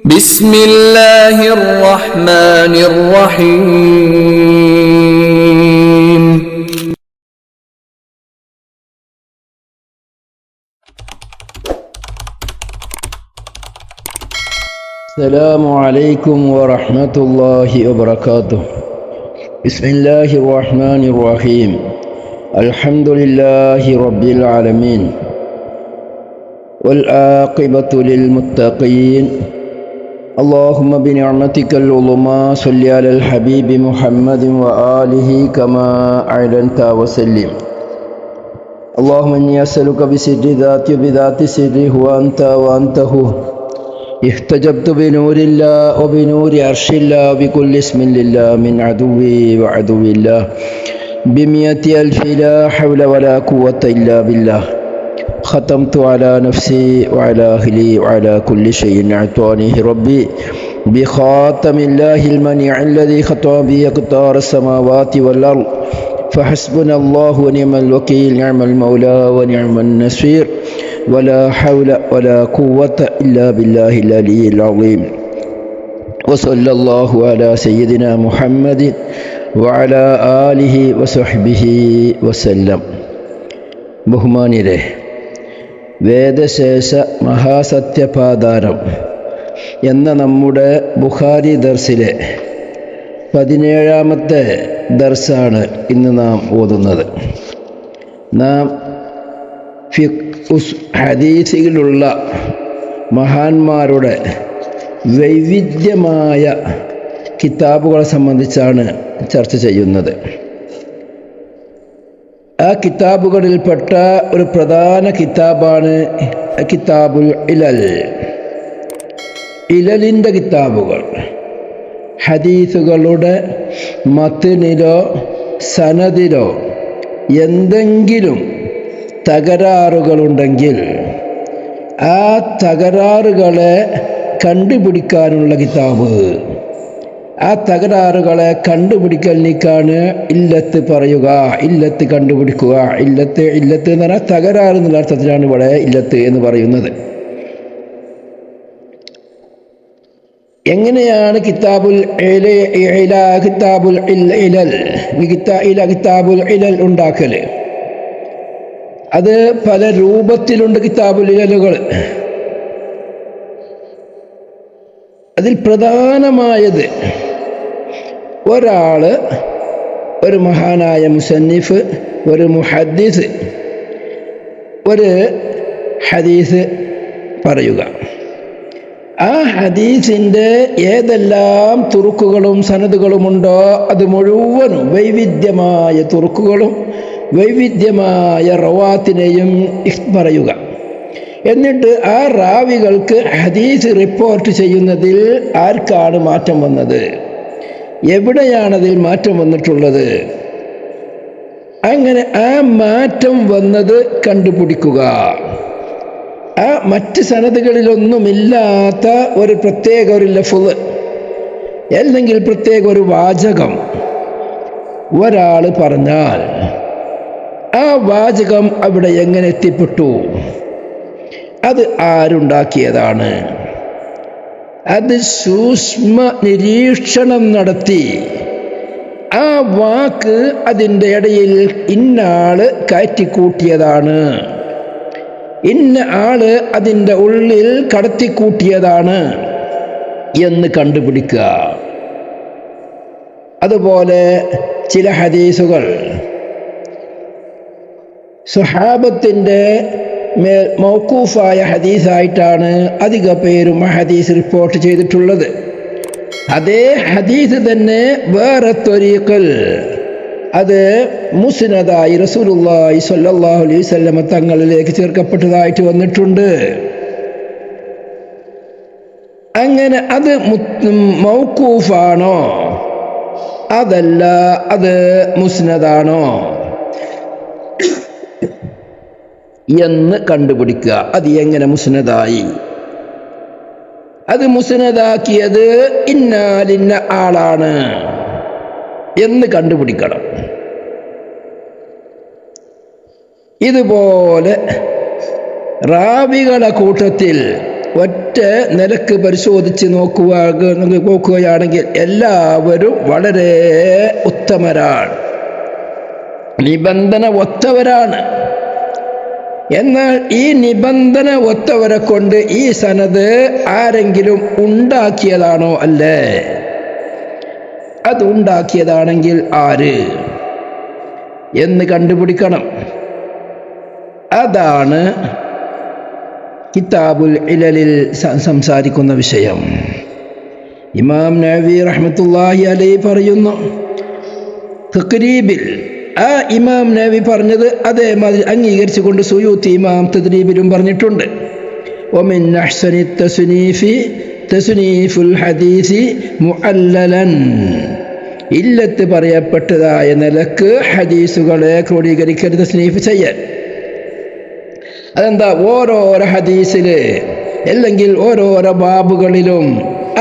بسم الله الرحمن الرحيم. السلام عليكم ورحمة الله وبركاته. بسم الله الرحمن الرحيم. الحمد لله رب العالمين والعاقبة للمتقين. اللهم بنعمتك العظمى صل على الحبيب محمد وآله كما أعلنت وسلم. اللهم إني أسألك بسر ذاتي وبذات سري هو أنت وأنت هو. احتجبت بنور الله وبنور عرش الله وبكل اسم لله من عدوي وعدو الله ب100 ألف لا حول ولا قوة إلا بالله. ختمت على نفسي وعلى أهلي وعلى كل شيء أعطانيه ربي بخاتم الله المنيع الذي ختم به أقطار السماوات والأرض. فحسبنا الله ونعم الوكيل، نعم المولى ونعم النصير، ولا حول ولا قوة إلا بالله العلي العظيم. وصلى الله على سيدنا محمد وعلى آله وصحبه وسلم. ബഹുമാന്യരെ, വേദശേഷ മഹാസത്യപാധാരം എന്ന നമ്മുടെ ബുഖാരി ദർസിലെ 17ാമത്തെ ദർസാണ് ഇന്ന് നാം ഓതുന്നത്. നാം ഹദീസിലുള്ള മഹാന്മാരുടെ വൈവിധ്യമായ കിതാബുകളെ സംബന്ധിച്ചാണ് ചർച്ച ചെയ്യുന്നത്. ആ കിതാബുകളിൽപ്പെട്ട ഒരു പ്രധാന കിതാബാണ് കിതാബുൽ ഇലൽ. ഇലലിൻ്റെ കിതാബുകൾ ഹദീസുകളുടെ മത്നിലോ സനദിലോ എന്തെങ്കിലും തകരാറുകളുണ്ടെങ്കിൽ ആ തകരാറുകളെ കണ്ടുപിടിക്കാനുള്ള കിതാബ്. ആ തകരാറുകളെ കണ്ടുപിടിക്കലിനേക്കാണ് ഇല്ലത്ത് പറയുക, ഇല്ലത്ത് കണ്ടുപിടിക്കുക. ഇല്ലത്ത് എന്ന് പറഞ്ഞാൽ തകരാറ് എന്നുള്ള അർത്ഥത്തിലാണ് ഇവിടെ ഇല്ലത്ത് എന്ന് പറയുന്നത്. എങ്ങനെയാണ് കിതാബുൽ ഇലൽ ഉണ്ടാക്കല്? അത് പല രൂപത്തിലുണ്ട് കിതാബുൽ ഇലലുകൾ. അതിൽ പ്രധാനമായത് ഒരു മഹാനായ മുസന്നിഫ്, ഒരു മുഹദ്ദിസ് ഒരു ഹദീസ് പറയുക. ആ ഹദീസിൻ്റെ ഏതെല്ലാം തുറുക്കുകളും സനദുകളുമുണ്ടോ അത് മുഴുവനും വൈവിധ്യമായ തുറുക്കുകളും വൈവിധ്യമായ റവാത്തിനെയും പറയുക. എന്നിട്ട് ആ റാവികൾക്ക് ഹദീസ് റിപ്പോർട്ട് ചെയ്യുന്നതിൽ ആർക്കാണ് മാറ്റം വന്നത്, എവിടെയാണതിൽ മാറ്റം വന്നിട്ടുള്ളത്, അങ്ങനെ ആ മാറ്റം വന്നത് കണ്ടുപിടിക്കുക. ആ മറ്റ് സനദുകളിലൊന്നുമില്ലാത്ത ഒരു പ്രത്യേക ഒരു ലഫ്ള് അല്ലെങ്കിൽ പ്രത്യേക ഒരു വാചകം ഒരാൾ പറഞ്ഞാൽ ആ വാചകം അവിടെ എങ്ങനെ എത്തിപ്പെട്ടു, അത് ആരുണ്ടാക്കിയതാണ്, അത് സൂക്ഷ്മ നിരീക്ഷണം നടത്തി ആ വാക്ക് അതിൻ്റെ ഇടയിൽ ഇന്നാള് കയറ്റിക്കൂട്ടിയതാണ്, ഇന്ന ആള് അതിൻ്റെ ഉള്ളിൽ കടത്തിക്കൂട്ടിയതാണ് എന്ന് കണ്ടുപിടിക്കുക. അതുപോലെ ചില ഹദീസുകൾ സ്വഹാബത്തിൻ്റെ മേൽ മൗഖൂഫായ ഹദീസായിട്ടാണ് അധിക പേരും ആ ഹദീസ് റിപ്പോർട്ട് ചെയ്തിട്ടുള്ളത്. അതേ ഹദീസ് തന്നെ വേറെ ത്വരീഖിൽ അത് മുസ്നദായി റസൂലുള്ളാഹി സ്വല്ലല്ലാഹു അലൈഹി വസല്ലം തങ്ങളിലേക്ക് ചേർക്കപ്പെട്ടതായിട്ട് വന്നിട്ടുണ്ട്. അങ്ങനെ അത് മൗഖൂഫാണോ അതല്ല അത് മുസ്നദാണോ എന്ന് കണ്ടുപിടിക്കുക. അത് എങ്ങനെ മുസ്നദായി? അത് മുസ്നദാക്കിയത് ഇന്നാലിന്ന ആളാണ് എന്ന് കണ്ടുപിടിക്കണം. ഇതുപോലെ റാവികളുടെ കൂട്ടത്തിൽ ഒറ്റ നിലക്ക് പരിശോധിച്ച് നോക്കുകയാണെങ്കിൽ എല്ലാവരും വളരെ ഉത്തമരാണ്, നിബന്ധന ഒത്തവരാണ്. എന്നാൽ ഈ നിബന്ധന ഒത്തവരെ കൊണ്ട് ഈ സനദ് ആരെങ്കിലും ഉണ്ടാക്കിയതാണോ? അല്ലേ. അത് ഉണ്ടാക്കിയതാണെങ്കിൽ ആര് എന്ന് കണ്ടുപിടിക്കണം. അതാണ് കിതാബുൽ ഇലലിൽ സംസാരിക്കുന്ന വിഷയം. ഇമാം നവവി റഹ്മത്തുള്ളാഹി അലൈഹി പറയുന്നു, തഖ്രീബിൽ ആ ഇമാം നവവി പറഞ്ഞത് അതേമാതിരി അംഗീകരിച്ചുകൊണ്ട് സുയൂത്തി ഇമാം തദ്രീബിലും പറഞ്ഞിട്ടുണ്ട്. വമിൻ അഹ്സനി തസ്നീഫി തസ്നീഫുൽ ഹദീസി മുഅല്ലലൻ, ഇല്ലത്ത് പറയപ്പെട്ടതായ നിലക്ക് ഹദീസുകളെ ക്രോഡീകരിക്കൽ തസ്നീഫ് ചെയ്യാൻ. അതെന്താ? ഓരോരോ ഹദീസില് അല്ലെങ്കിൽ ഓരോരോ ബാബുകളിലും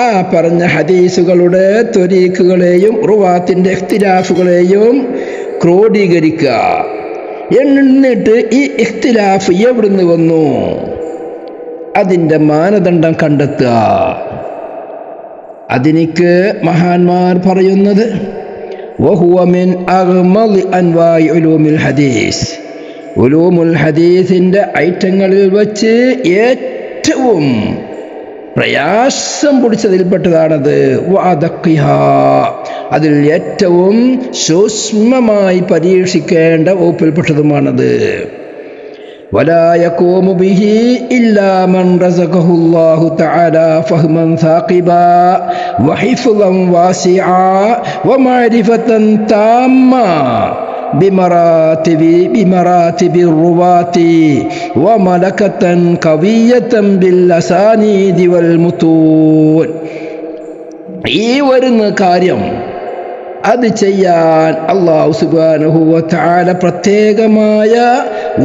ആ പറഞ്ഞ ഹദീസുകളുടെ ത്വരീഖുകളെയും റുവാത്തിന്റെ ഇഖ്തിലാഫുകളെയും ക്രോഡീകരിക്കുക. എന്നിട്ട് ഈ ഇഖ്തിലാഫ് എവിടുന്ന് വന്നു അതിൻ്റെ മാനദണ്ഡം കണ്ടെത്തുക. അതിനിക്ക് മഹാന്മാർ പറയുന്നത് വഹുവ മിൻ അഗ്മളി അൻവാഇ ഉലൂമിൽ ഹദീസ്, ഉലൂമുൽ ഹദീസിൻ്റെ ഐറ്റങ്ങളിൽ വച്ച് ഏറ്റവും പ്രയാസം പിടിച്ചതിൽപ്പെട്ടതാണത്. വഅദഖിഹാ, അതിൽ ഏറ്റവും സൂക്ഷ്മമായി പരീക്ഷിക്കേണ്ട വകുപ്പിൽപ്പെട്ടതുമാണത്. വലാ യഖൂമു ബിഹി ഇല്ലാ മൻ റസഖഹുല്ലാഹു തആല ഫഹ്മൻ സാഖിബാ വഹിഫ്ളൻ വാസിആ വമഅരിഫതൻ താമ്മാ ബിമറാത്തിബി റുവാത്തി വമലകതൻ ഖവിയ്യതൻ ബിൽ അസാനീദി വൽ മുതൂൻ. ഈ വരുന്ന കാര്യം അത് ചെയ്യാൻ അല്ലാഹു സുബ്ഹാനഹു വ തആല പ്രത്യേകമായ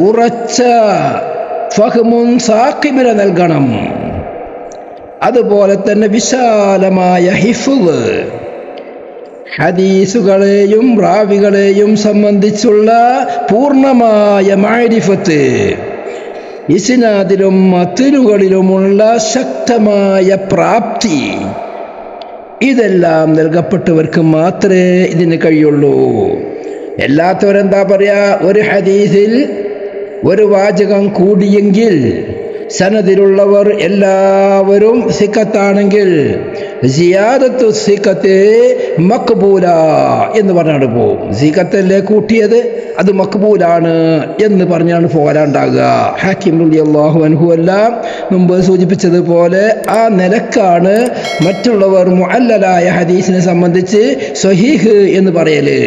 ഉറച്ച ഫഹ്മുൻ സാഖിബിനെ നൽകണം. അതുപോലെ തന്നെ വിശാലമായ ഹിഫ്ള്, ഹദീസുകളെയും റാവികളെയും സംബന്ധിച്ചുള്ള പൂർണ്ണമായ മഅരിഫത്ത്, ഇസ്നാദിലും മത്നുകളിലുമുള്ള ശക്തമായ പ്രാപ്തി, ഇതെല്ലാം നൽകപ്പെട്ടവർക്ക് മാത്രമേ ഇതിന് കഴിയുള്ളൂ. എല്ലാത്തവരെന്താ പറയാ? ഒരു ഹദീസിൽ ഒരു വാചകം കൂടിയെങ്കിൽ സനദിലുള്ളവർ എല്ലാവരും സിഖത്താണെങ്കിൽ സിയാദത്തു സിഖത്ത് മഖ്ബൂല എന്ന് പറഞ്ഞാണ് പോകും. സിഖത്തല്ലേ കൂട്ടിയത്, അത് മഖ്ബൂലാണ് എന്ന് പറഞ്ഞാണ് പോരാണ്ടാകുക. ഹാക്കിം റളിയല്ലാഹു അൻഹു എല്ലാം മുമ്പ് സൂചിപ്പിച്ചതുപോലെ ആ നിലക്കാണ് മറ്റുള്ളവർ മുഅല്ലലായ ഹദീസിനെ സംബന്ധിച്ച് സ്വഹീഹ് എന്ന് പറയല്.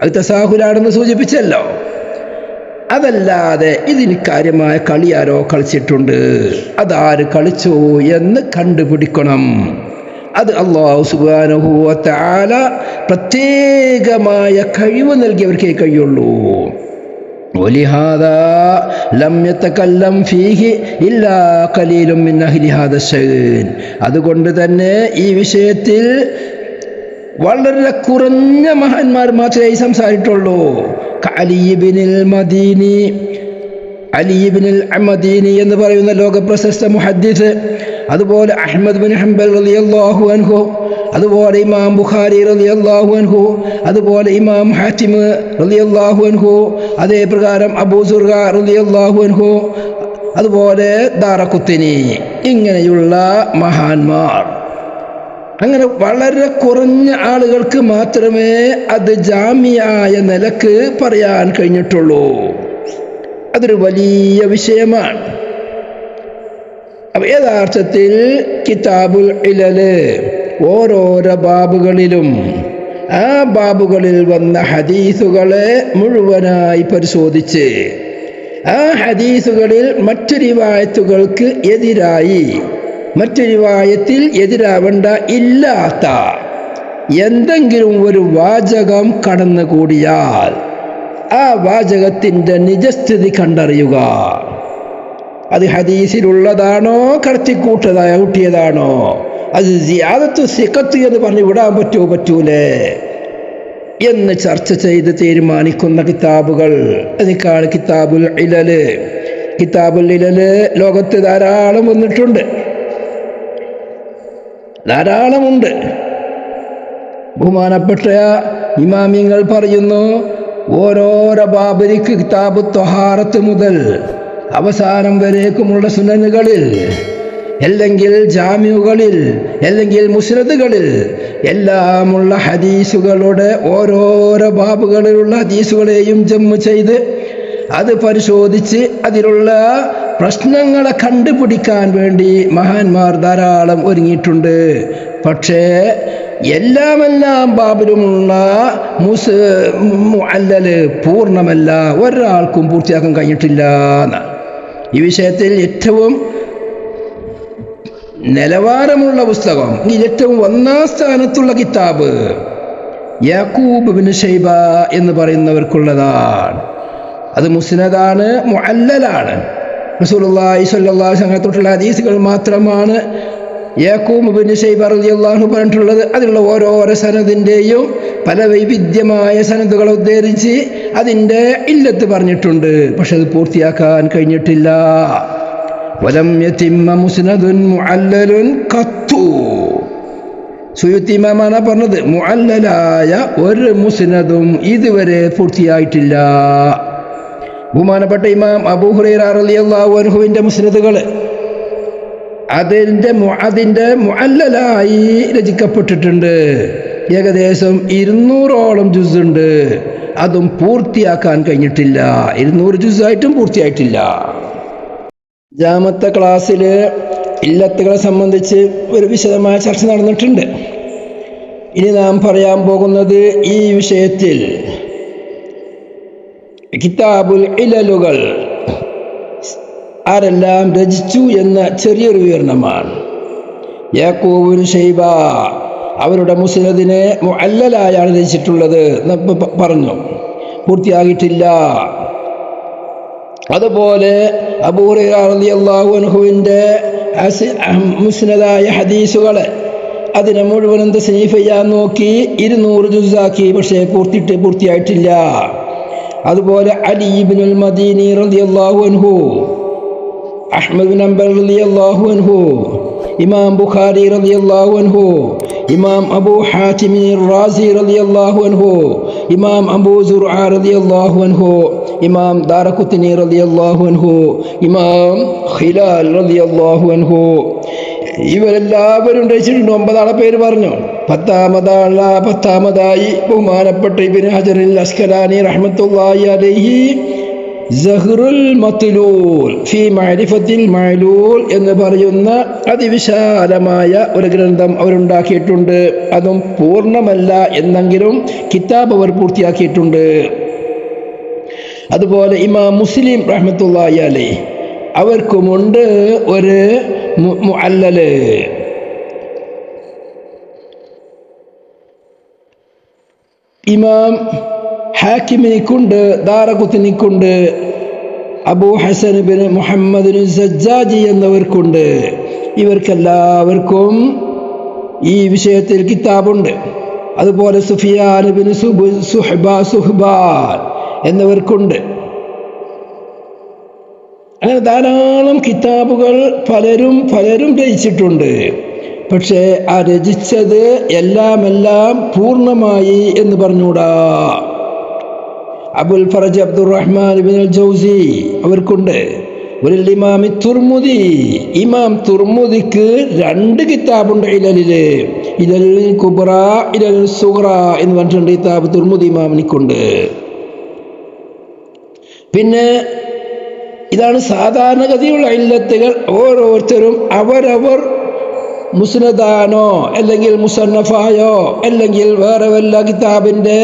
അത് തസാഹുലാണെന്ന് സൂചിപ്പിച്ചല്ലോ. അതല്ലാതെ ഇതിന് കാര്യമായ കളി ആരോ കളിച്ചിട്ടുണ്ട്, അതാര് കളിച്ചു എന്ന് കണ്ടുപിടിക്കണം. അത് അല്ലാഹു സുബ്ഹാനഹു വ തആല പ്രത്യേകമായ കഴിവ് നൽകിയവർക്കേ കഴിയുള്ളൂ. വലിഹാദാ ലം യതകല്ലം ഫീഹി ഇല്ലാ ഖലീലുൻ മിൻ അഹ്ലി ഹാദാ ശൈൻ. അതുകൊണ്ട് തന്നെ ഈ വിഷയത്തിൽ വളരെ കുറഞ്ഞ മഹാന്മാർ മാത്രമേ സംസാരിച്ചിട്ടുള്ളൂ. അലി ഇബ്നുൽ മദീനി എന്ന് പറയുന്ന ലോകപ്രശസ്ത മുഹദ്ദിസ്, അതുപോലെ അഹ്മദ് ബിൻ ഹംബൽ റളിയല്ലാഹു അൻഹു, അതുപോലെ ഇമാം ബുഖാരി റളിയല്ലാഹു അൻഹു, അതുപോലെ ഇമാം ഹാത്തിം റളിയല്ലാഹു അൻഹു, അതേ പ്രകാരം അബൂ സുർഗ റളിയല്ലാഹു അൻഹു, അതുപോലെ ദാറഖുത്നി, ഇങ്ങനെയുള്ള മഹാന്മാർ. അങ്ങനെ വളരെ കുറഞ്ഞ ആളുകൾക്ക് മാത്രമേ അത് ജാമിയായ നിലക്ക് പറയാൻ കഴിഞ്ഞിട്ടുള്ളൂ. അതൊരു വലിയ വിഷയമാണ്. അപ്പോൾ യഥാർത്ഥത്തിൽ കിതാബുൽ ഇലല് ഓരോരോ ബാബുകളിലും ആ ബാബുകളിൽ വന്ന ഹദീസുകളെ മുഴുവനായി പരിശോധിച്ച് ആ ഹദീസുകളിൽ മറ്റു റിവായത്തുകൾക്ക് എതിരായി, മറ്റു റിവായത്തിൽ എതിരാവേണ്ട ഇല്ലാത്ത എന്തെങ്കിലും ഒരു വാചകം കടന്നുകൂടിയാൽ ആ വാചകത്തിൻ്റെ നിജസ്ഥിതി കണ്ടറിയുക. അത് ഹദീസിലുള്ളതാണോ കൂട്ടിയതാണോ, അത് സിയാദത്തു സിഖത്ത് എന്ന് പറഞ്ഞ് വിടാൻ പറ്റൂലേ എന്ന് ചർച്ച ചെയ്ത് തീരുമാനിക്കുന്ന കിതാബുകൾ, അതിക്കാണ് കിതാബുൽ ഇലല്. കിതാബുൽ ഇലല് ലോകത്ത് ധാരാളം വന്നിട്ടുണ്ട്, ധാരാളമുണ്ട്. ബഹുമാനപ്പെട്ട ഇമാമിങ്ങൾ പറയുന്നു, ഓരോരോ ബാബരിക്ക് കിതാബു ത്വഹാറത്ത് മുതൽ അവസാനം വരേക്കുമുള്ള സുനനുകളിൽ, അല്ലെങ്കിൽ ജാമ്യുകളിൽ, അല്ലെങ്കിൽ മുസ്നദുകളിൽ എല്ലാമുള്ള ഹദീസുകളുടെ ഓരോരോ ബാബുകളിലുള്ള ഹദീസുകളെയും ജമ്മു ചെയ്ത് അത് പരിശോധിച്ച് അതിലുള്ള പ്രശ്നങ്ങളെ കണ്ടുപിടിക്കാൻ വേണ്ടി മഹാന്മാർ ധാരാളം ഒരുങ്ങിയിട്ടുണ്ട്. പക്ഷേ എല്ലാമെല്ലാം ബാബിലുമുള്ള മുഅല്ലല് പൂർണ്ണമല്ല, ഒരാൾക്കും പൂർത്തിയാക്കാൻ കഴിഞ്ഞിട്ടില്ല. ഈ വിഷയത്തിൽ ഏറ്റവും നിലവാരമുള്ള പുസ്തകം, ഏറ്റവും ഒന്നാം സ്ഥാനത്തുള്ള കിതാബ് യാക്കൂബ് ബിൻ ഷൈബ എന്ന് പറയുന്നവർക്കുള്ളതാണ്. അത് മുസ്നദാണ്, മുഅല്ലലാണ്. റസൂലുള്ളാഹി സ്വല്ലല്ലാഹു അലൈഹി വസല്ലം തൊട്ടുള്ള ഹദീസുകൾ മാത്രമാണ് യാക്കൂബ് ബിൻ ഷൈബ റളിയല്ലാഹു അൻഹു പറഞ്ഞിട്ടുള്ളത്. അതിലുള്ള ഓരോരോ സനദിൻ്റെയും പല വൈവിധ്യമായ സനദുകൾ ഉദ്ധരിച്ച് അതിൻ്റെ ഇല്ലത്ത് പറഞ്ഞിട്ടുണ്ട്. പക്ഷെ അത് പൂർത്തിയാക്കാൻ കഴിഞ്ഞിട്ടില്ല. വലം യതിമ്മ മുസ്നദുൻ മുഅല്ലലുൻ ഖത്തു. സുയൂത്തി ഇമാമാണ് പറഞ്ഞത്, മുഅല്ലലായ ഒരു മുസ്നദും ഇതുവരെ പൂർത്തിയായിട്ടില്ല. ബഹുമാനപ്പെട്ട ഇമാം അബൂ ഹുറൈറ റളിയല്ലാഹു അൻഹുവിൻ്റെ മുസ്നദുകൾ അതിൻ്റെ മുഅല്ലലായി രചിക്കപ്പെട്ടിട്ടുണ്ട്. ഏകദേശം 200ഓളം ജുസുണ്ട്. അതും പൂർത്തിയാക്കാൻ കഴിഞ്ഞിട്ടില്ല. 200 ജുസായിട്ടും പൂർത്തിയായിട്ടില്ല. ജാമത്തെ ക്ലാസ്സിൽ ഇല്ലത്തുകളെ സംബന്ധിച്ച് ഒരു വിശദമായ ചർച്ച നടന്നിട്ടുണ്ട്. ഇനി നാം പറയാൻ പോകുന്നത് ഈ വിഷയത്തിൽ കിതാബുൽ ഇലലുകൾ ആരെല്ലാം രചിച്ചു എന്ന ചെറിയൊരു വിവരണമാണ്. യാക്കൂബ് ബിൻ ഷൈബ അവരുടെ മുസ്നദിനെ മുഅല്ലലായാണ് രചിച്ചിട്ടുള്ളത് പറഞ്ഞു, പൂർത്തിയാകിയിട്ടില്ല. അതുപോലെ അബൂ ഹുറൈറ റളിയല്ലാഹു അൻഹുവിൻ്റെ മുസ്നദായ ഹദീസുകളെ അതിനെ മുഴുവനും തസ്നീഫ് ചെയ്യാൻ നോക്കി 200 ജുസാക്കി, പക്ഷേ പൂർത്തിയായിട്ടില്ല. അതുപോലെ അലി ഇബ്നുൽ മദീനി റളിയല്ലാഹു അൻഹു, അഹ്മദ് ബിൻ ഹംബൽ റളിയല്ലാഹു അൻഹു, ഇമാം ബുഖാരി റളിയല്ലാഹു അൻഹു, ഇമാം അബൂ ഹാതിം റാസി റളിയല്ലാഹു അൻഹു, ഇമാം അബൂ സുർഅ റളിയല്ലാഹു അൻഹു, ഇമാം ദാറഖുത്നി റളിയല്ലാഹു അൻഹു, ഇമാം ഖിലാൽ റളിയല്ലാഹു അൻഹു, ഇവരെല്ലാവരും രചിച്ചിട്ടുണ്ട്. 9 ആളെ പേര് പറഞ്ഞു. 10ാമതായി ബഹുമാനപ്പെട്ട ഇബ്നു ഹജറുൽ അസ്ഖലാനി റഹ്മത്തുള്ളാഹി അലൈഹി സഹ്റുൽ മത്ലൂൽ ഫീ മഅരിഫത്തിൽ മഅലൂൽ എന്ന് പറയുന്ന അതിവിശാലമായ ഒരു ഗ്രന്ഥം അവരുണ്ടാക്കിയിട്ടുണ്ട്. അതും പൂർണ്ണമല്ല എന്നെങ്കിലും കിതാബ് അവർ പൂർത്തിയാക്കിയിട്ടുണ്ട്. അതുപോലെ ഇമാം മുസ്ലിം റഹ്മത്തുള്ളാഹി അലൈഹി അവർക്കുമുണ്ട് ഒരു മുഅല്ലല്. ഇമാം ഹാക്കിമിനിക്കുണ്ട്, ദാറഖുത്നിക്കുണ്ട്, അബൂ ഹസൻ ബിൻ മുഹമ്മദ് സജ്ജാജി എന്നിവർക്കുണ്ട്. ഇവർക്കെല്ലാവർക്കും ഈ വിഷയത്തിൽ കിതാബുണ്ട്. അതുപോലെ സുഫിയാൻ ബിൻ സുഹ്ബാൻ എന്നിവർക്കുണ്ട്. അങ്ങനെ ധാരാളം കിതാബുകൾ പലരും രചിച്ചിട്ടുണ്ട്. പക്ഷേ ആ രചിച്ചത് എല്ലാം പൂർണ്ണമായി എന്ന് പറഞ്ഞുകൂടാ. അബുൽ ഫറജ് അബ്ദുറഹ്മാൻ ഇബ്നുൽ ജൗസി അവർക്കുണ്ട്. ഒരു ഇമാമി തുർമുദി, ഇമാം തുർമുദിക്ക് 2 കിതാബുണ്ട് ഇലലില്. ഇലൽ കുബ്ര, ഇലൽ സുഗ്ര എന്ന് പറഞ്ഞിട്ടുണ്ട്. കിതാബ് തുർമുദി ഇമാമിനിക്കുണ്ട്. പിന്നെ ഇതാണ് സാധാരണഗതിയുള്ള ഇല്ലത്തുകൾ. ഓരോരുത്തരും അവരവർ മുസ്നദാനോ അല്ലെങ്കിൽ മുസന്നഫായോ അല്ലെങ്കിൽ വേറെ വല്ല കിതാബിൻ്റെ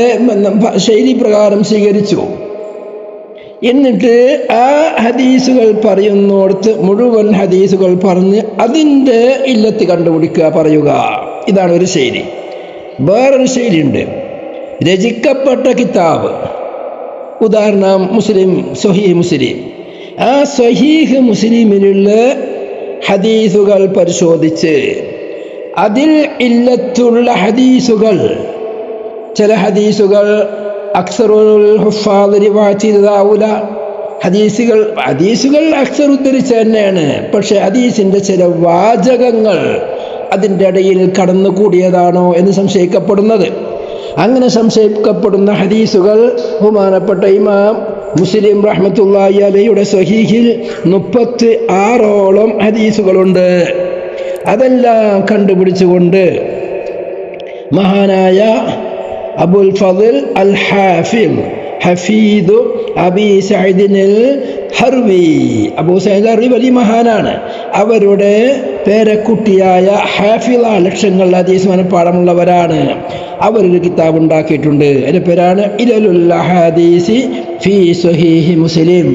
ശൈലി പ്രകാരം സ്വീകരിച്ചു. എന്നിട്ട് ആ ഹദീസുകൾ പറയുന്നിടത്ത് മുഴുവൻ ഹദീസുകൾ പറഞ്ഞ് അതിൻ്റെ ഇല്ലത്ത് കണ്ടുപിടിക്കുക, പറയുക. ഇതാണ് ഒരു ശൈലി. വേറൊരു ശൈലിയുണ്ട്, രചിക്കപ്പെട്ട കിതാബ്. ഉദാഹരണം മുസ്ലിം, സ്വഹീഹ് മുസ്ലിം. ആ സ്വഹീഹ് മുസ്ലിമിലുള്ള ഹദീസുകൾ പരിശോധിച്ച് അതിൽ ഇല്ലത്തുള്ള ഹദീസുകൾ, ചില ഹദീസുകൾ അക്സറുൽ ഹുഫാദ് റിവായത്ത് ചെയ്തതാവൂല, ഹദീസുകൾ അക്സർ ഉദ്ധരിച്ച തന്നെയാണ്. പക്ഷെ ഹദീസിന്റെ ചില വാചകങ്ങൾ അതിൻ്റെ ഇടയിൽ കടന്നുകൂടിയതാണോ എന്ന് സംശയിക്കപ്പെടുന്നത്. അങ്ങനെ സംശയിക്കപ്പെടുന്ന ഹദീസുകൾ ബഹുമാനപ്പെട്ട ഇമാം മുസ്ലിം റഹ്മത്തുള്ളാഹി അലൈഹിയുടെ സ്വഹീഹിൽ 36ഓളം ഹദീസുകളുണ്ട്. അതെല്ലാം കണ്ടുപിടിച്ചുകൊണ്ട് മഹാനായ അബുൽ ഫദ്ൽ അൽ ഹഫീദ് അബി സഈദ് അൽ ഹർവി, അബൂ സഈദ് ഹർവി വലിയ മഹാനാണ്. അവരുടെ പേരക്കുട്ടിയായ ഹാഫിള, ലക്ഷങ്ങൾ ഹദീസ് മനപ്പാടമുള്ളവരാണ്. അവരൊരു കിതാബ് ഉണ്ടാക്കിയിട്ടുണ്ട്. അതിന്റെ പേരാണ് ഇലലുൽ അഹാദീസി ഫീ സ്വഹീഹി മുസ്ലിം.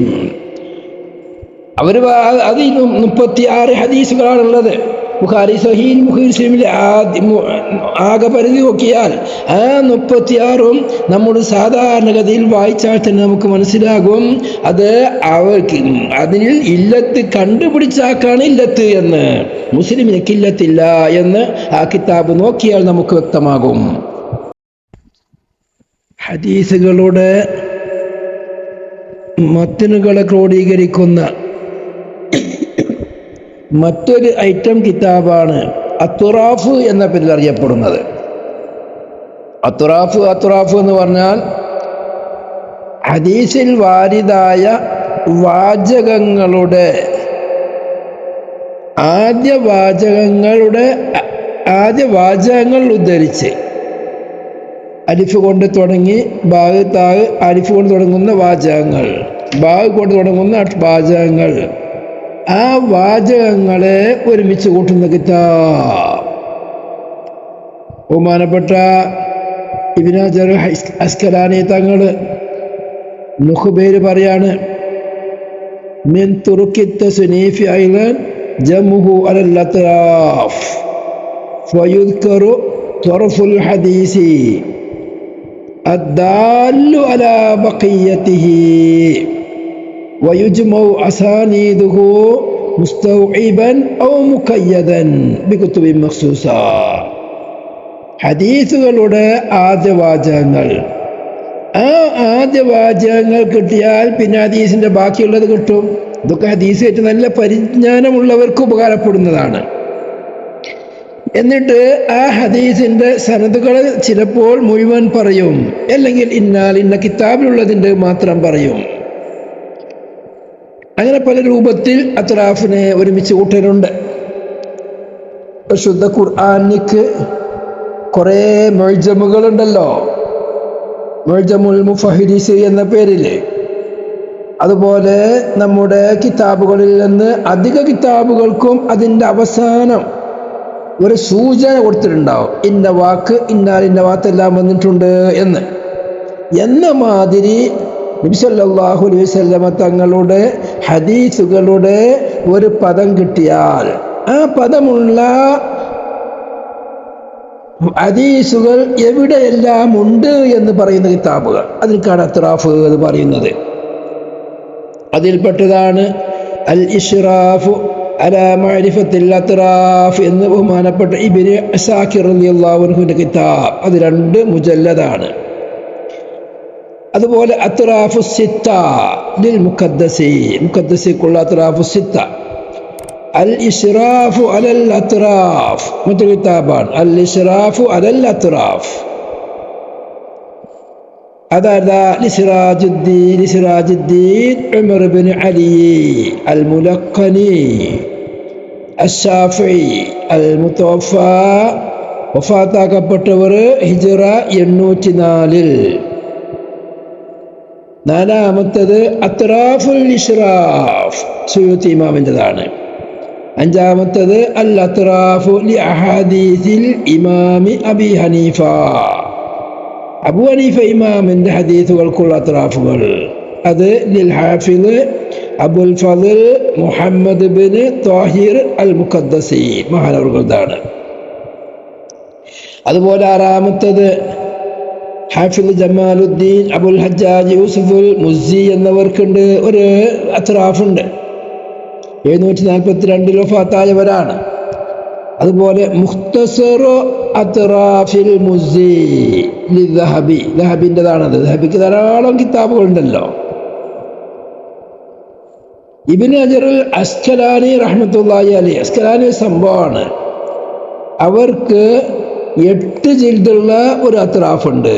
അതിൽ 36 ഹദീസുകളാണുള്ളത്. ബുഖാരി സ്വഹീഹ് മുസ്ലിമിലെ ആകെ പരിധി നോക്കിയാൽ ആ 36ഉം നമ്മുടെ സാധാരണഗതിയിൽ വായിച്ചാൽ തന്നെ നമുക്ക് മനസ്സിലാകും അത് അവർക്ക് അതിൽ ഇല്ലത്ത് കണ്ടുപിടിച്ചാക്കാണ് ഇല്ലത്ത് എന്ന്. മുസ്ലിമിനക്ക് ഇല്ലത്തില്ല എന്ന് ആ കിതാബ് നോക്കിയാൽ നമുക്ക് വ്യക്തമാകും. ഹദീസുകളുടെ മത്തനുകളെ ക്രോഡീകരിക്കുന്ന മറ്റൊരു ഐറ്റം കിതാബാണ് അത്തുറാഫ് എന്ന പേരിൽ അറിയപ്പെടുന്നത്. അത്തുറാഫ് എന്ന് പറഞ്ഞാൽ ഹദീസിൽ വാരിദായ വാചകങ്ങളുടെ ആദ്യ വാചകങ്ങൾ ഉദ്ധരിച്ച് അലിഫ് കൊണ്ട് തുടങ്ങി ബാഗ് താഗ് അലിഫ് കൊണ്ട് തുടങ്ങുന്ന വാചകങ്ങൾ, ബാഗ് കൊണ്ട് തുടങ്ങുന്ന വാചകങ്ങൾ, ആ വാചകങ്ങളെ ഒരുമിച്ച് കൂട്ടുന്ന കിതാബ്. ബഹുമാനപ്പെട്ട ഇബ്നു ഹജർ അസ്കലാനി തങ്ങൾ നുഖ്ബയിൽ പറയാണ്, മിൻ തുറുക്കി തസ്നീഫി അയ്ളൻ ജംഉഹു അലൽ അത്റാഫ് ഫയുദ്കറു ത്വറഫുൽ ഹദീസി അദ്ദാല്ലു അലാ ബഖിയ്യതിഹി വയുജ്മഉ അസാനീദുഹു മുസ്തൗഇബൻ ഔ മുഖയ്യദൻ ബികുതുബിൻ മഖ്സൂസ. ഹദീസുകളുടെ ആദ്യവാചകങ്ങൾ, ആ ആദ്യവാചകങ്ങൾ കിട്ടിയാൽ പിന്നെ ഹദീസിന്റെ ബാക്കിയുള്ളത് കിട്ടും. ഇതൊക്കെ ഹദീസായിട്ട് നല്ല പരിജ്ഞാനമുള്ളവർക്ക് ഉപകാരപ്പെടുന്നതാണ്. എന്നിട്ട് ആ ഹദീസിന്റെ സനദുകൾ ചിലപ്പോൾ മുഴുവൻ പറയും, അല്ലെങ്കിൽ ഇന്ന കിതാബിലുള്ളതിൻ്റെ മാത്രം പറയും. അങ്ങനെ പല രൂപത്തിൽ അത്റാഫിനെ ഒരുമിച്ച് കൂട്ടലുണ്ട്. ശുദ്ധ ഖുർആനിക്ക് കുറേ മുഅ്ജമുകളുണ്ടല്ലോ, മുഅ്ജമുൽ മുഫഹിരിസ് എന്ന പേരിൽ. അതുപോലെ നമ്മുടെ കിതാബുകളിൽ നിന്ന് അധിക കിതാബുകൾക്കും അതിൻ്റെ അവസാനം ഒരു സൂചന കൊടുത്തിട്ടുണ്ടാവും, ഇന്ന വാക്ക് ഇന്ന വാക്കെല്ലാം വന്നിട്ടുണ്ട് എന്ന മാതിരി നബി സല്ലല്ലാഹു അലൈഹി വസല്ലമ തങ്ങളുടെ ഹദീസുകളുടെ ഒരു പദം കിട്ടിയാൽ ആ പദമുള്ള ഹദീസുകൾ എവിടെയെല്ലാം ഉണ്ട് എന്ന് പറയുന്ന കിതാബുകൾ, അതിൽക്കാണ് അത്റാഫ് എന്ന് പറയുന്നത്. അതിൽപ്പെട്ടതാണ് അൽ ഇഷ്റാഫു അലാ മഅരിഫത്തിൽ അത്റാഫ് എന്ന് ബഹുമാനപ്പെട്ട ഇബ്നു അസാകിർ റളിയല്ലാഹു അൻഹുവിന്റെ കിതാബ്. അത് 2 മുജല്ലദാണ്. അതുപോലെ അത്റാഫു സിത്ത ലിൽ മുഖദ്ദസിക്കുള്ള അത്റാഫു സിത്ത. അൽ ഇഷ്റാഫു അലൽ അത്റാഫ് മറ്റൊരു കിതാബാണ്, അൽ ഇഷ്റാഫു അലൽ അത്റാഫ്. അതാ ലിസിറാജുദ്ദീൻ ഉമർ ഇബ്നു അലി അൽ മുലഖനി അശ്ശാഫിഈ അൽ മുതവഫ, വഫാത്താക്കപ്പെട്ടവർ ഹിജ്റ 804. 4-മത്തത് അത്റാഫുൽ ഇഷ്റാഫ് സുയൂത്തി ഇമാമിൻ്റെതാണ്. 5-മത്തത് അൽ അത്റാഫു ലി അഹാദീസിൽ ഇമാമി അബി ഹനീഫ, അബൂ ഹനീഫ ഇമാമിൻ്റെ ഹദീസുകൾക്കുള്ള അത്റാഫുകൾ. അത് ലിൽ ഹാഫിദ് അബുൽ ഫദ്ൽ മുഹമ്മദ് ബിൻ ത്വാഹിർ അൽ മുഖദ്ദസി മഹാനവർകളുടെയാണ്. അതുപോലെ 6-മത്തത് ഹാഫിദ് ജമാലുദ്ദീൻ അബുൽ ഹജ്ജാജ് യൂസുഫുൽ മുസ്സി എന്നവർക്കുണ്ട് ഒരു അത്റാഫുണ്ട്. 742 വഫാത്തായവരാണ്. അതുപോലെ മുഖ്തസറു അത്റാഫിൽ മുസ്സി ലിദ്ദഹബി, ദഹബിൻ്റെതാണത്. ദഹബിക്ക് ധാരാളം കിതാബുകളുണ്ടല്ലോ. ഇബ്നു ഹജറുൽ അസ്കലാനി റഹ്മത്തുള്ളാഹി അലൈഹി, അസ്കലാനി സംഭവമാണ്, അവർക്ക് 8 ജിൽദുള്ള ഒരു അത്റാഫുണ്ട്.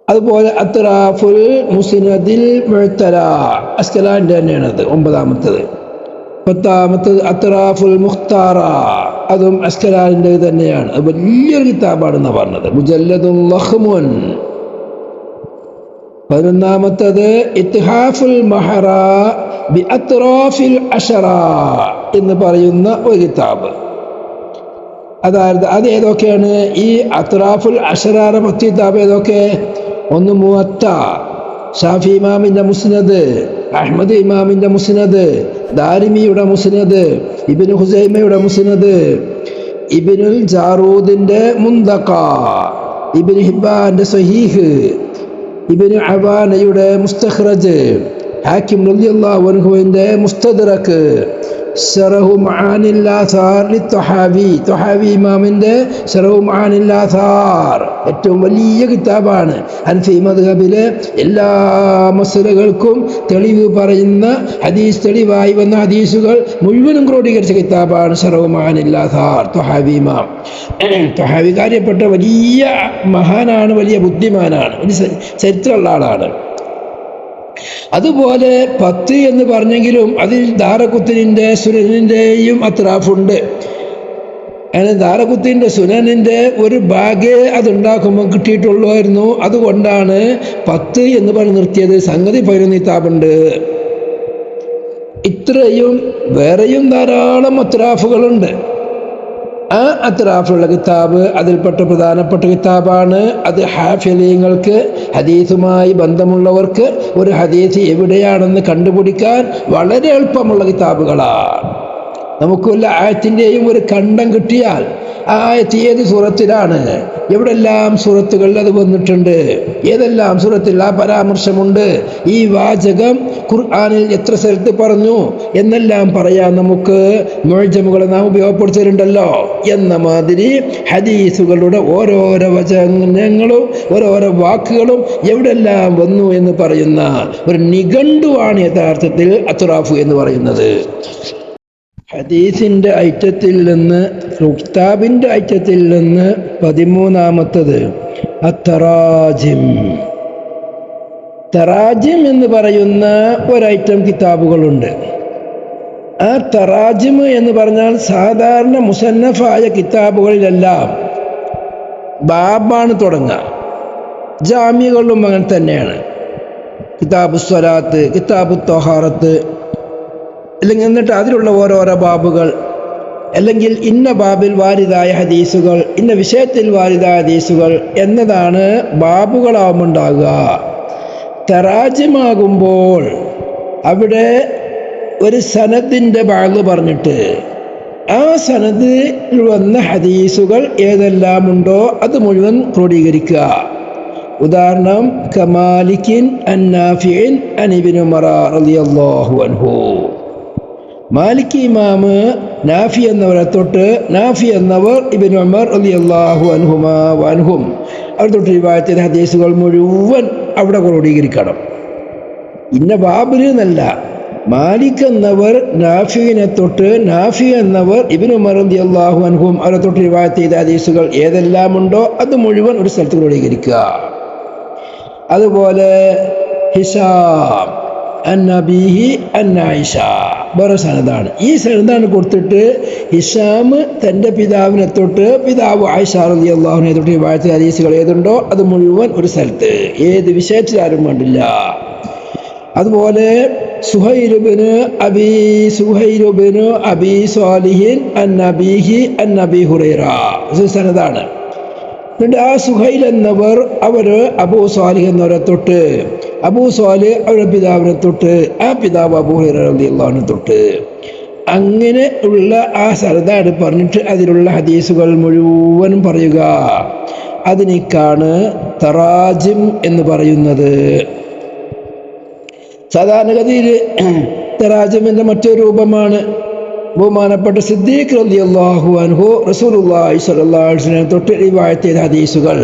അതുപോലെ അത്റാഫുൽ മുസ്നദിൽ മുഅ്തല അസ്കലാനിന്റെ തന്നെയാണത് 9ാമത്തത്. 10ാമത്തത് അത്റാഫുൽ മുഖ്താറ, അതും അസ്കലാനിന്റെ തന്നെയാണ്. അത് വലിയൊരു കിതാബാണെന്ന് പറഞ്ഞത്, മുജല്ലദുൽ ലഖ്മുൻ. 11ാമത്തത് ഇത്ഹാഫുൽ മഹറ ബി അത്റാഫിൽ അശറ എന്ന് പറയുന്ന ഒരു കിതാബ്. അതായത് അത് ഏതൊക്കെയാണ്? ഈ അത്റാഫുൽ അശറാറെ 10 കിതാബ് ഏതൊക്കെ? ഒന്ന് മുവത്ത, ഷാഫി ഇമാമിന്റെ മുസ്നദ്, അഹ്മദ് ഇമാമിന്റെ മുസ്നദ്, ദാരിമിയുടെ മുസ്നദ്, ഇബ്നു ഖുസൈമയുടെ മുസ്നദ്, ഇബ്നുൽ ജാറൂദിന്റെ മുന്തഖ, ഇബ്നു ഹിബ്ബാന്റെ സ്വഹീഹ്, ഇബ്നു അവാനയുടെ മുസ്തഖ്റജ്, ഹാക്കിം റളിയല്ലാഹു അൻഹുവിന്റെ മുസ്തദ്റക്, ശറഹു മആനിൽ ആസാർ ലിത്വഹാവി, ത്വഹാവി ഇമാമിന്റെ ശറഹു മആനിൽ ആസാർ ഏറ്റവും വലിയ കിതാബാണ്. ഹനഫി മദ്ഹബിലെ എല്ലാ മസലകൾക്കും തെളിവ് പറയുന്ന ഹദീസ്, തെളിവായി വന്ന ഹദീസുകൾ മുഴുവനും ക്രോഡീകരിച്ച കിതാബാണ് ശറഹു മആനിൽ ആസാർ, ത്വഹാവി ഇമാം. ത്വഹാവി കാര്യപ്പെട്ട വലിയ മഹാനാണ്, വലിയ ബുദ്ധിമാനാണ്, വലിയ ചരിത്രമുള്ള ആളാണ്. അതുപോലെ 10 എന്ന് പറഞ്ഞെങ്കിലും അതിൽ ദാറഖുത്നിന്റെ സുനനിന്റെയും അത്രാഫുണ്ട്. അങ്ങനെ ദാറഖുത്നിന്റെ സുനനിന്റെ ഒരു ഭാഗേ അതുണ്ടാക്കുമ്പോൾ കിട്ടിയിട്ടുള്ളായിരുന്നു. അതുകൊണ്ടാണ് 10 എന്ന് പറഞ്ഞ് നിർത്തിയത്. സംഗതി 11 കിതാബുണ്ട്. ഇത്രയും വേറെയും ധാരാളം അത്രാഫുകളുണ്ട്. ആ അത്രാഫുള്ള കിതാബ് അതിൽപ്പെട്ട പ്രധാനപ്പെട്ട കിതാബാണ്. അത് ഹാഫിളീങ്ങൾക്ക്, ഹദീസുമായി ബന്ധമുള്ളവർക്ക് ഒരു ഹദീസ് എവിടെയാണെന്ന് കണ്ടുപിടിക്കാൻ വളരെ എളുപ്പമുള്ള കിതാബുകളാണ്. നമുക്ക് വല്ല ആയത്തിൻ്റെയും ഒരു കണ്ടം കിട്ടിയാൽ ആ ആയത്ത് ഏത് സൂറത്തിലാണ്, എവിടെല്ലാം സൂറത്തുകളിൽ അത് വന്നിട്ടുണ്ട്, ഏതെല്ലാം സൂറത്തിൽ ആ പരാമർശമുണ്ട്, ഈ വാചകം ഖുർആനിൽ എത്ര സ്ഥലത്ത് പറഞ്ഞു എന്നെല്ലാം പറയാൻ നമുക്ക് മുഅ്ജമുകളെ നാം ഉപയോഗപ്പെടുത്തിയിട്ടുണ്ടല്ലോ. എന്ന മാതിരി ഹദീസുകളുടെ ഓരോരോ വചനങ്ങളും ഓരോരോ വാക്കുകളും എവിടെല്ലാം വന്നു എന്ന് പറയുന്ന ഒരു നിഘണ്ടുവാണ് യഥാർത്ഥത്തിൽ അത്റാഫ് എന്ന് പറയുന്നത്. ഹദീസിന്റെ ഐറ്റത്തിൽ നിന്ന്, കിതാബിന്റെ ഐറ്റത്തിൽ നിന്ന് 13ാമത്തത് അത്തറാജിം. തറാജിം എന്ന് പറയുന്ന ഒരൈറ്റം കിതാബുകളുണ്ട്. ആ തറാജിം എന്ന് പറഞ്ഞാൽ സാധാരണ മുസന്നഫായ കിതാബുകളിലെല്ലാം ബാബാണ് തുടങ്ങുക. ജാമികളിലും അങ്ങനെ തന്നെയാണ്. കിതാബു സ്വലാത്ത്, കിതാബു ത്വഹാറത്ത്, അല്ലെങ്കിൽ എന്നിട്ട് അതിലുള്ള ഓരോരോ ബാബുകൾ, അല്ലെങ്കിൽ ഇന്ന ബാബിൽ വാരിദായ ഹദീസുകൾ, ഇന്ന വിഷയത്തിൽ വാരിദായ ഹദീസുകൾ എന്നതാണ് ബാബുകളാവുമുണ്ടാകുക. തറാജിമാകുമ്പോൾ അവിടെ ഒരു സനദിൻ്റെ ഭാഗം പറഞ്ഞിട്ട് ആ സനദിൽ വന്ന ഹദീസുകൾ ഏതെല്ലാം ഉണ്ടോ അത് മുഴുവൻ ക്രോഡീകരിക്കുക. ഉദാഹരണം, കമാലിക്കിൻ അൻ നാഫിഇൻ അൻ ഇബ്നു ഉമർ റളിയല്ലാഹു അൻഹു. മാലിക് ഇമാമ് നാഫി എന്നവരെ തൊട്ട്, നാഫി എന്നവർ ഇബ്നു ഉമർ റളിയല്ലാഹു അൻഹുമാ വഅൻഹും അവർ തൊട്ട് റിവായത്ത് ചെയ്ത ഹദീസുകൾ മുഴുവൻ അവിടെ ക്രോഡീകരിക്കണം. ഇന്ന ബാബിൽ എന്നല്ല, മാലിക് എന്നവർ നാഫിനെ തൊട്ട്, നാഫി എന്നവർ ഇബ്നു ഉമർ റളിയല്ലാഹു അൻഹും അവരെ തൊട്ട് റിവായത്ത് ചെയ്ത ഹദീസുകൾ ഏതെല്ലാം ഉണ്ടോ അത് മുഴുവൻ ഒരു സ്ഥലത്ത് ക്രോഡീകരിക്കുക. അതുപോലെ ഹിശാം അന്നബീഹി അന്നായിഷ വേറെ സനദാണ്. ഈ സനദാണ് കൊടുത്തിട്ട് ഹിശാം തൻ്റെ പിതാവിനെ തൊട്ട്, പിതാവ് ആയിഷ റളിയല്ലാഹു അൻഹയെ തൊട്ട് റിവായത്ത് ഹദീസുകൾ ഏതുണ്ടോ അത് മുഴുവൻ ഒരു സ്ഥലത്ത്, ഏത് വിഷയത്തിലാരും വേണ്ടില്ല. അതുപോലെ സുഹൈലുബിന് അബി സ്വാലിഹിൻ അന്നബീഹി അന്നബി ഹുറൈറ സനദാണ്. എന്നിട്ട് ആ സുഹൈൽ എന്നവർ അവർ അബൂ സ്വാലിഹ് എന്നവരെ തൊട്ട്, അബൂ സ്വാലിഹ് അവരുടെ പിതാവിനെ തൊട്ട്, ആ പിതാവ് അബൂ ഹുറൈറ റളിയല്ലാഹു അൻഹു തൊട്ട്, അങ്ങനെ ഉള്ള ആ സനദാണ് പറഞ്ഞിട്ട് അതിലുള്ള ഹദീസുകൾ മുഴുവൻ പറയുക. അതിനേക്കാണ് തറാജിം എന്ന് പറയുന്നത്. സാധാരണഗതിയിൽ തറാജിമിന്റെ മറ്റൊരു രൂപമാണ് ബഹുമാനപ്പെട്ട സിദ്ദീഖ് റളിയല്ലാഹു അൻഹു റസൂലുള്ളാഹി സ്വല്ലല്ലാഹു അലൈഹി വസല്ലം തൊട്ട് റിവായത്ത് ചെയ്ത ഹദീസുകൾ.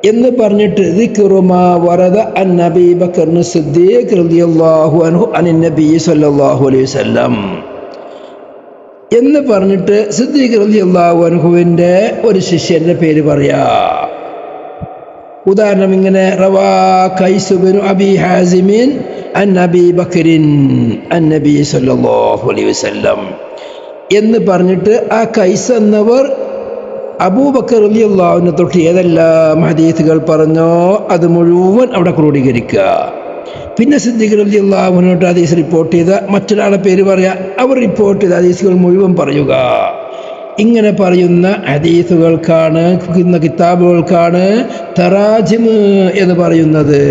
എന്ന് പറഞ്ഞിട്ട് ദിക്റു മാ വറദ അൻ അബീ ബക്കർ സിദ്ദീഖ് റളിയല്ലാഹു അൻഹു അനിൻ നബി സല്ലല്ലാഹു അലൈഹി വസല്ലം എന്ന് പറഞ്ഞിട്ട് സിദ്ദീഖ് റളിയല്ലാഹു അൻഹുവിൻ്റെ ഒരു ശിഷ്യന്റെ പേര് പറയാ. ഉദാഹരണം ഇങ്ങനെ റവാ ഖൈസ് ബിൻ അബി ഹാസിമിൻ അൻ അബീ ബക്കറിൻ അൻ നബി സല്ലല്ലാഹു അലൈഹി വസല്ലം എന്ന് പറഞ്ഞിട്ട് ആ ഖൈസ് എന്നവർ അബൂബക്കർ റളിയല്ലാഹു അൻഹു തൊട്ട് ഏതെല്ലാം ഹദീസുകൾ പറഞ്ഞോ അത് മുഴുവൻ അവിടെ ക്രോഡീകരിക്കുക. പിന്നെ സിദ്ദീഖ് റളിയല്ലാഹു അൻഹു ഹദീസ് റിപ്പോർട്ട് ചെയ്ത മറ്റൊരാളെ പേര് പറയാ, അവർ റിപ്പോർട്ട് ചെയ്ത ഹദീസുകൾ മുഴുവൻ പറയുക. ഇങ്ങനെ പറയുന്ന ഹദീസുകൾക്കാണ്, കിതാബുകൾക്കാണ് തറാജിമ് എന്ന് പറയുന്നത്.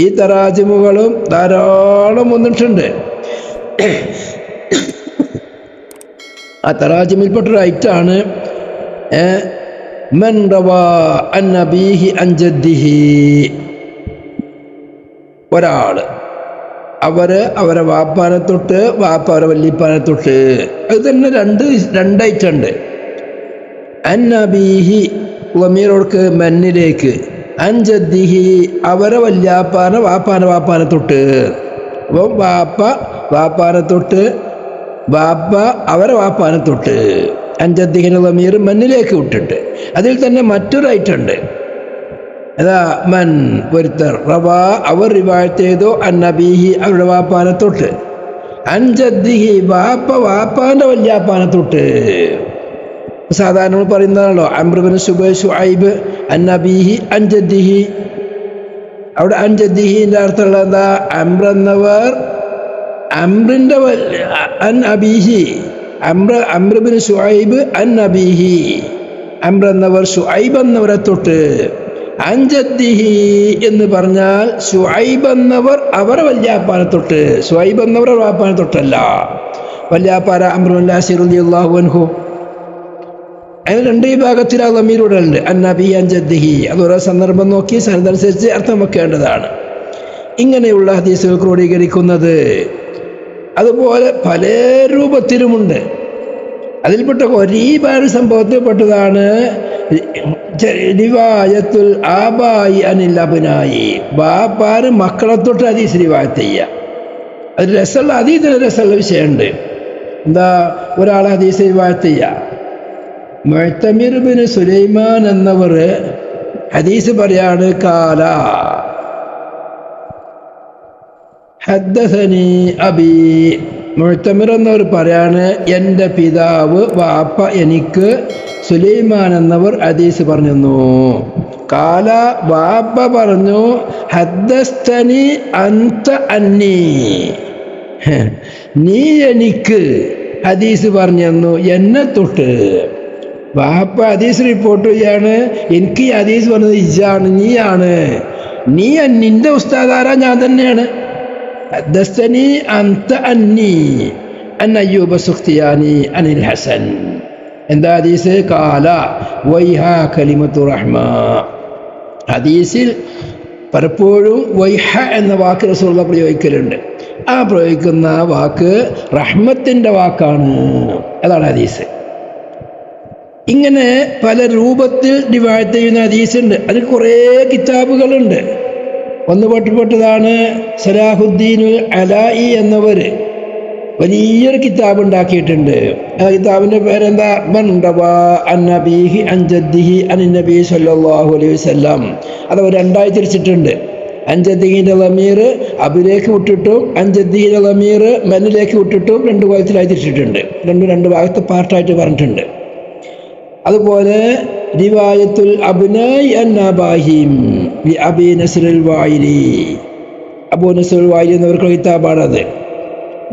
ഈ തറാജിമുകളും ധാരാളം വന്നിട്ടുണ്ട്. ആ തറാജിമിൽപ്പെട്ടൊരു ഐറ്റാണ് മൻ റവാ അൻ അബീഹി അൻ ജദ്ദിഹി. ഒരാള് അവരെ വാപ്പാനെ തൊട്ട് വാപ്പ അവരെ വല്യപ്പാനെ തൊട്ട്, അത് തന്നെ രണ്ടായിട്ടുണ്ട്. അൻ അബീഹി വമീറോർക്ക് മന്നിലേക്ക്, അൻ ജദ്ദിഹി അവരെ വല്യാപ്പാനെ വാപ്പാനെ തൊട്ട്. അപ്പം വാപ്പാനെ തൊട്ട്, വാപ്പ അവരെ വാപ്പാനെ തൊട്ട്. അഞ്ചദ്ദിഹിന് വമീർ മന്നിലേക്ക് വിട്ടിട്ട് അതിൽ തന്നെ മറ്റൊരായിട്ടുണ്ട്. അതാ മൻ ഒരുത്തർ റവാ അവർ റിവായത്ത് ചെയ്തു അൻ നബീഹി അവരുടെ വാപ്പാനെ തൊട്ട്, അൻജദ്ദിഹി വാപ്പാന്റെ വല്യാപ്പാനെ തൊട്ട്. സാധാരണ നമ്മൾ പറയുന്നതാണല്ലോ അംർ ബിൻ ശുഐബ് അൻ നബീഹി അൻജദ്ദിഹി. അവിടെ അൻജദ്ദിഹിന്റെ അർത്ഥമുള്ള എന്താ? അംർ എന്നവർ അംറിന്റെ അൻ അബീഹി, അംർ ബിൻ ശുഐബ് അൻ നബീഹി, അംർ എന്നവർ ശുഐബ് എന്നവരെ തൊട്ട്. അൻജദ്ദിഹി എന്ന് പറഞ്ഞാൽ ശുഐബ് എന്നവർ അവരെ വല്യാപ്പാനെ തൊട്ട്. ശുഐബ് എന്നവരെ വാപ്പാനെ തൊട്ടല്ല, വല്യാപ്പാര അംർ ബിൻ ആസിർ റളിയല്ലാഹു അൻഹു. അതിന് രണ്ട് വിഭാഗത്തിൽ ആ ദമീർ ഉണ്ട്, അൻ നബി അൻജദ്ദിഹി. അത് ഓരോ സന്ദർഭം നോക്കി സനദനുസരിച്ച് അർത്ഥം വെക്കേണ്ടതാണ്. ഇങ്ങനെയുള്ള ഹദീസുകൾ ക്രോഡീകരിക്കുന്നത് അതുപോലെ പല രൂപത്തിലുമുണ്ട്. അതിൽപ്പെട്ട ഒരുപാട് സംഭവത്തിൽപ്പെട്ടതാണ് റിവായത്തുൽ ആബായി അനിൽ അബ്നായി. ബാപ്പാര് മക്കളെ തൊട്ട് ഹദീസ് റിവായത്ത് ചെയ്യുക. അത് രസമുള്ള അതീതര രസമുള്ള വിഷയമുണ്ട്. എന്താ? ഒരാളെ ഹദീസ് റിവായത്ത് ചെയ്യുക. മുഅ്തമിർ ബിൻ സുലൈമാൻ എന്നവർ ഹദീസ് പറയാണ്, കാല ഹദ്ദസനി അബി. മുഅ്തമിർ എന്നവർ പറയാണ്, എൻ്റെ പിതാവ് വാപ്പ എനിക്ക് സുലൈമാൻ എന്നവർ ഹദീസ് പറഞ്ഞു തന്നു. കാല വാപ്പ പറഞ്ഞു, ഹദ്ദസ്തനി അൻത അന്നി, നീ എനിക്ക് ഹദീസ് പറഞ്ഞു തന്നു എന്നെ തൊട്ട്. വാപ്പ ഹദീസ് റിപ്പോർട്ട് ചെയ്യാണ്, എനിക്ക് ഈ ഹദീസ് പറഞ്ഞത് ഇജാണ്, നീയാണ്. നിന്റെ ഉസ്താദാരാ? ഞാൻ തന്നെയാണ്. ഹദ്ദസ്തനി അൻത അന്നി അൻ അയ്യൂബ സുഖ്തിയാനി അനിൽ ഹസൻ. എന്താ ഹദീസ്? കാല വൈഹാ കലിമത്തു റഹ്മ. ഹദീസിൽ പലപ്പോഴും വൈഹ എന്ന വാക്ക് റസൂലുള്ളാഹി പ്രയോഗിക്കലുണ്ട്. ആ പ്രയോഗിക്കുന്ന വാക്ക് റഹ്മത്തിൻ്റെ വാക്കാണ്. അതാണ് ഹദീസ്. ഇങ്ങനെ പല രൂപത്തിൽ റിവായത്ത് ചെയ്യുന്ന ഹദീസുണ്ട്. അതിൽ കുറേ കിതാബുകളുണ്ട്. ഒന്ന് പെട്ടതാണ് സലാഹുദ്ദീനുൽ അലായി എന്നവർ വലിയൊരു കിതാബ് ഉണ്ടാക്കിയിട്ടുണ്ട്. ആ കിതാബിൻ്റെ പേരെന്താ? മൻ റവാ അൻ നബീഹി അൻ ജദ്ദിഹി അനിൻ നബി സല്ലല്ലാഹു അലൈഹി വസല്ലം. അതവർ രണ്ടായി തിരിച്ചിട്ടുണ്ട്. അൻജദ്ദിഹിൻ്റെ ലമീർ അബിലേക്ക് വിട്ടിട്ടും അൻജദ്ദിഹിൻ്റെ ലമീർ മന്നിലേക്ക് വിട്ടിട്ടും രണ്ട് ഭാഗത്തിലായി തിരിച്ചിട്ടുണ്ട്. രണ്ട് ഭാഗത്ത് പാർട്ടായിട്ട് പറഞ്ഞിട്ടുണ്ട്. അതുപോലെ റിവായത്തുൽ അബ്നായി അൻ അബാഹിം ലി അബി നസ്റുൽ വായിലി. അബൂ നസ്റുൽ വായിലി എന്നവർക്കുള്ള കിതാബാണത്.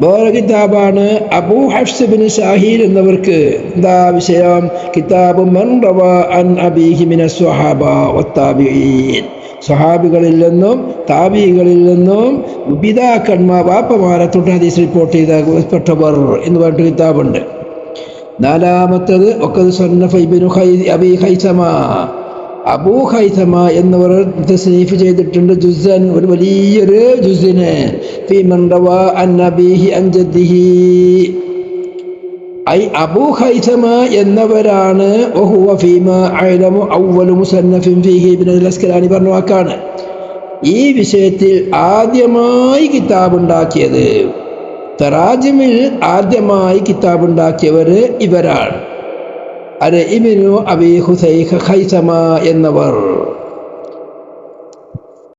വേറെ കിതാബാണ് അബൂ ഹഫ്സ് ബിൻ ഷാഹീൽ എന്നവർക്ക്. എന്താ വിഷയം? കിതാബ് മൻ റവാ അൻ അബീഹി മിനസ് സ്വഹാബ വത്താബിഈൻ. സ്വഹാബികളിൽ നിന്നും താബികളിൽ നിന്നും പിതാക്കന്മാർ വാപ്പമാരെ തൊട്ട് ഹദീസ് റിപ്പോർട്ട് ചെയ്തപ്പെട്ടവർ എന്ന് പറഞ്ഞിട്ട് കിതാബുണ്ട്. നാലാമത്തത് ഒക്കത് സന്നഫ ഇബ്നു അബീ ഖൈസമ. അബൂ ഖൈസമ എന്നവർ തസ്നീഫ് ചെയ്തിട്ടുണ്ട് ജുസ്സൻ, ഒരു വലിയൊരു ജുസ്സിനെ. ഫീ മൻ റവാ അൻ നബീഹി അൻ ജദ്ദിഹി. ഐ അബൂ ഖൈസമ എന്നവരാണ് വഹുവ ഫീമാ അഅലമു അവ്വലു മുസന്നഫിൻ ഫീഹി ഇബ്നുൽ അസ്കലാനി പറഞ്ഞ വാക്കാണ്. ഈ വിഷയത്തിൽ ആദ്യമായി കിതാബുണ്ടാക്കിയത്, തറാജിമിൽ ആദ്യമായി കിതാബുണ്ടാക്കിയവർ ഇവരാണ്. ഇബ്നു അബീ ഖൈസമ എന്നവർ.